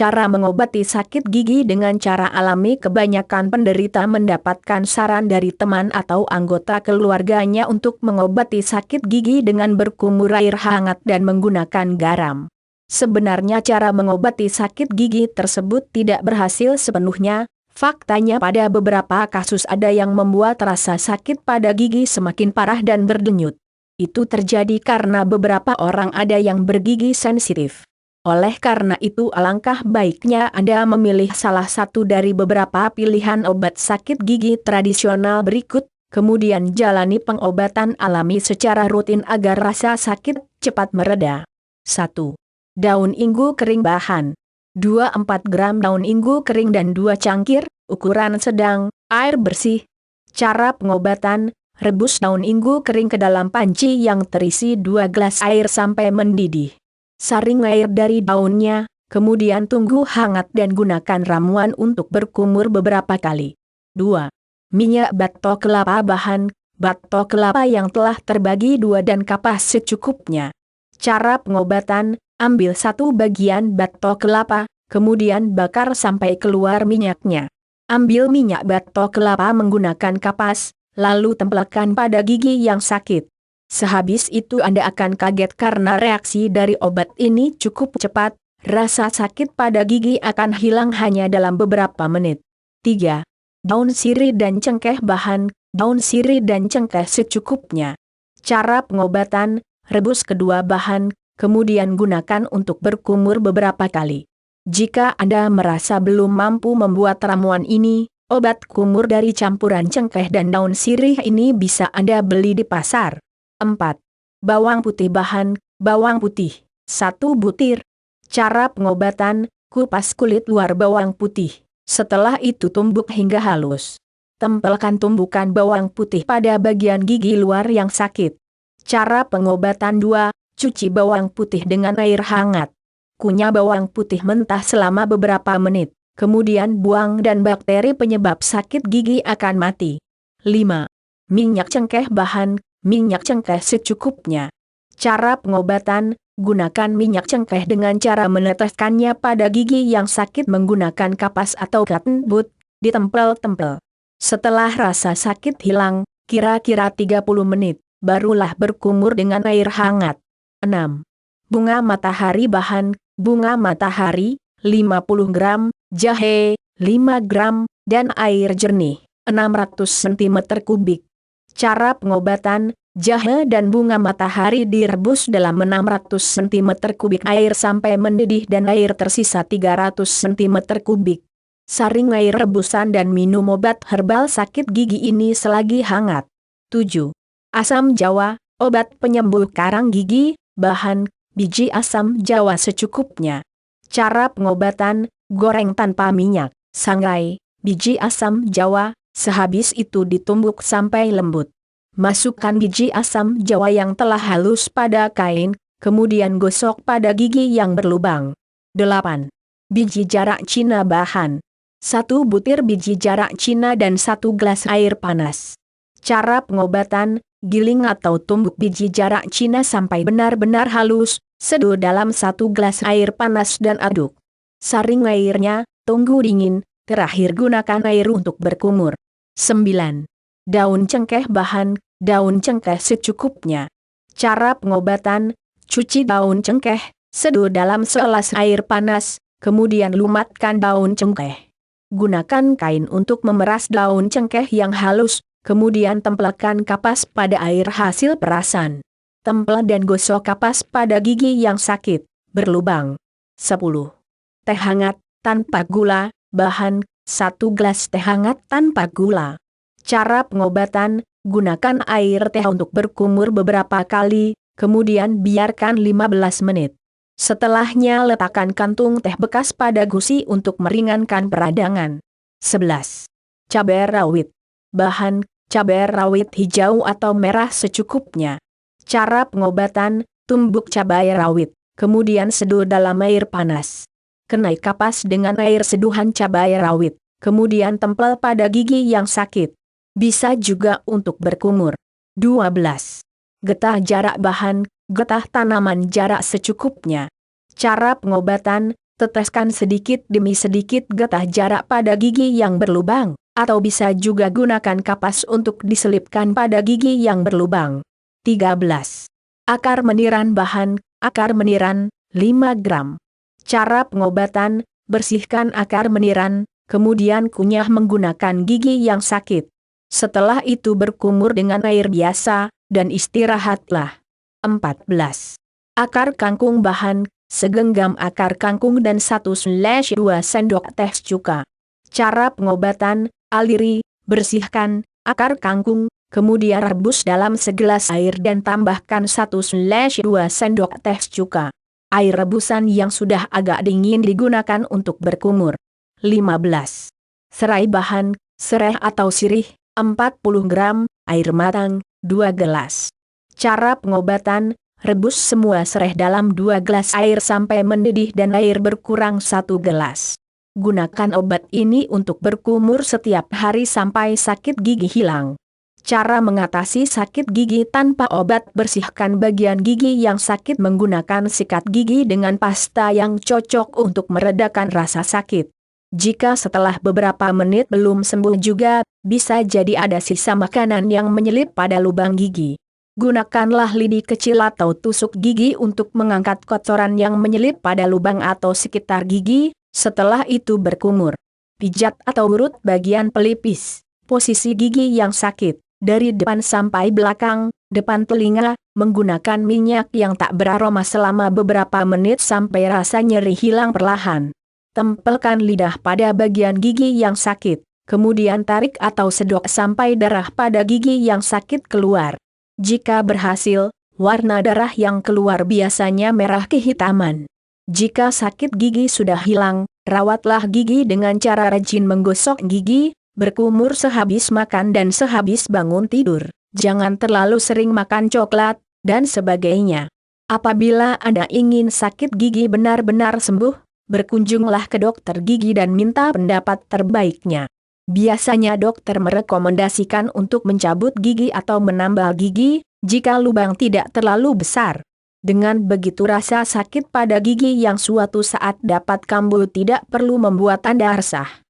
Cara mengobati sakit gigi dengan cara alami. Kebanyakan penderita mendapatkan saran dari teman atau anggota keluarganya untuk mengobati sakit gigi dengan berkumur air hangat dan menggunakan garam. Sebenarnya cara mengobati sakit gigi tersebut tidak berhasil sepenuhnya. Faktanya pada beberapa kasus ada yang membuat rasa sakit pada gigi semakin parah dan berdenyut. Itu terjadi karena beberapa orang ada yang bergigi sensitif. Oleh karena itu alangkah baiknya Anda memilih salah satu dari beberapa pilihan obat sakit gigi tradisional berikut, kemudian jalani pengobatan alami secara rutin agar rasa sakit cepat mereda. 1. Daun inggu kering bahan 2-4 gram daun inggu kering dan 2 cangkir, ukuran sedang, air bersih. Cara pengobatan, rebus daun inggu kering ke dalam panci yang terisi 2 gelas air sampai mendidih. Saring air dari daunnya, kemudian tunggu hangat dan gunakan ramuan untuk berkumur beberapa kali. 2. Minyak batok kelapa bahan, batok kelapa yang telah terbagi 2 dan kapas secukupnya. Cara pengobatan, ambil 1 bagian batok kelapa, kemudian bakar sampai keluar minyaknya. Ambil minyak batok kelapa menggunakan kapas, lalu tempelkan pada gigi yang sakit. Sehabis itu Anda akan kaget karena reaksi dari obat ini cukup cepat, rasa sakit pada gigi akan hilang hanya dalam beberapa menit. 3. Daun sirih dan cengkeh bahan, daun sirih dan cengkeh secukupnya. Cara pengobatan, rebus kedua bahan, kemudian gunakan untuk berkumur beberapa kali. Jika Anda merasa belum mampu membuat ramuan ini, obat kumur dari campuran cengkeh dan daun sirih ini bisa Anda beli di pasar. 4. Bawang putih bahan, bawang putih, 1 butir. Cara pengobatan, kupas kulit luar bawang putih. Setelah itu tumbuk hingga halus. Tempelkan tumbukan bawang putih pada bagian gigi luar yang sakit. Cara pengobatan 2, cuci bawang putih dengan air hangat. Kunyah bawang putih mentah selama beberapa menit, kemudian buang dan bakteri penyebab sakit gigi akan mati. 5. Minyak cengkeh bahan, minyak cengkeh secukupnya. Cara pengobatan, gunakan minyak cengkeh dengan cara meneteskannya pada gigi yang sakit menggunakan kapas atau cotton bud, ditempel-tempel. Setelah rasa sakit hilang, kira-kira 30 menit, barulah berkumur dengan air hangat. 6. Bunga matahari bahan, bunga matahari, 50 gram, jahe, 5 gram, dan air jernih, 600 cm3. Cara pengobatan, jahe dan bunga matahari direbus dalam 600 cm3 air sampai mendidih dan air tersisa 300 cm3. Saring air rebusan dan minum obat herbal sakit gigi ini selagi hangat. 7. Asam jawa, obat penyembuh karang gigi, bahan, biji asam jawa secukupnya. Cara pengobatan, goreng tanpa minyak, sangrai, biji asam jawa, sehabis itu ditumbuk sampai lembut. Masukkan biji asam jawa yang telah halus pada kain, kemudian gosok pada gigi yang berlubang. 8. Biji jarak Cina bahan, 1 butir biji jarak Cina dan 1 gelas air panas. Cara pengobatan, giling atau tumbuk biji jarak Cina sampai benar-benar halus, seduh dalam 1 gelas air panas dan aduk. Saring airnya, tunggu dingin, terakhir gunakan air untuk berkumur. 9. Daun cengkeh bahan, daun cengkeh secukupnya. Cara pengobatan, cuci daun cengkeh, seduh dalam segelas air panas, kemudian lumatkan daun cengkeh. Gunakan kain untuk memeras daun cengkeh yang halus, kemudian tempelkan kapas pada air hasil perasan. Tempel dan gosok kapas pada gigi yang sakit, berlubang. 10. Teh hangat, tanpa gula, bahan, 1 gelas teh hangat tanpa gula. Cara pengobatan, gunakan air teh untuk berkumur beberapa kali, kemudian biarkan 15 menit. Setelahnya letakkan kantung teh bekas pada gusi untuk meringankan peradangan. 11. Cabai rawit. Bahan, cabai rawit hijau atau merah secukupnya. Cara pengobatan, tumbuk cabai rawit, kemudian seduh dalam air panas. Kenai kapas dengan air seduhan cabai rawit, kemudian tempel pada gigi yang sakit. Bisa juga untuk berkumur. 12. Getah jarak bahan, getah tanaman jarak secukupnya. Cara pengobatan, Teteskan sedikit demi sedikit getah jarak pada gigi yang berlubang, atau bisa juga gunakan kapas untuk diselipkan pada gigi yang berlubang. 13. Akar meniran bahan, akar meniran, 5 gram. Cara pengobatan, bersihkan akar meniran, kemudian kunyah menggunakan gigi yang sakit. Setelah itu berkumur dengan air biasa, dan istirahatlah. 14. Akar kangkung bahan, segenggam akar kangkung dan 1/2 sendok teh cuka. Cara pengobatan, aliri, bersihkan akar kangkung, kemudian rebus dalam segelas air dan tambahkan 1/2 sendok teh cuka. Air rebusan yang sudah agak dingin digunakan untuk berkumur. 15. Serai bahan, serai atau sirih, 40 gram, air matang, 2 gelas. Cara pengobatan, rebus semua serai dalam 2 gelas air sampai mendidih dan air berkurang 1 gelas. Gunakan obat ini untuk berkumur setiap hari sampai sakit gigi hilang. Cara mengatasi sakit gigi tanpa obat, bersihkan bagian gigi yang sakit menggunakan sikat gigi dengan pasta yang cocok untuk meredakan rasa sakit. Jika setelah beberapa menit belum sembuh juga, bisa jadi ada sisa makanan yang menyelip pada lubang gigi. Gunakanlah lidi kecil atau tusuk gigi untuk mengangkat kotoran yang menyelip pada lubang atau sekitar gigi, setelah itu berkumur. Pijat atau urut bagian pelipis, posisi gigi yang sakit, dari depan sampai belakang, depan telinga, menggunakan minyak yang tak beraroma selama beberapa menit sampai rasa nyeri hilang perlahan. Tempelkan lidah pada bagian gigi yang sakit, kemudian tarik atau sedot sampai darah pada gigi yang sakit keluar. Jika berhasil, warna darah yang keluar biasanya merah kehitaman. Jika sakit gigi sudah hilang, rawatlah gigi dengan cara rajin menggosok gigi, berkumur sehabis makan dan sehabis bangun tidur. Jangan terlalu sering makan coklat, dan sebagainya. Apabila Anda ingin sakit gigi benar-benar sembuh, berkunjunglah ke dokter gigi dan minta pendapat terbaiknya. Biasanya dokter merekomendasikan untuk mencabut gigi atau menambal gigi, jika lubang tidak terlalu besar. Dengan begitu rasa sakit pada gigi yang suatu saat dapat kambuh tidak perlu membuat Anda resah.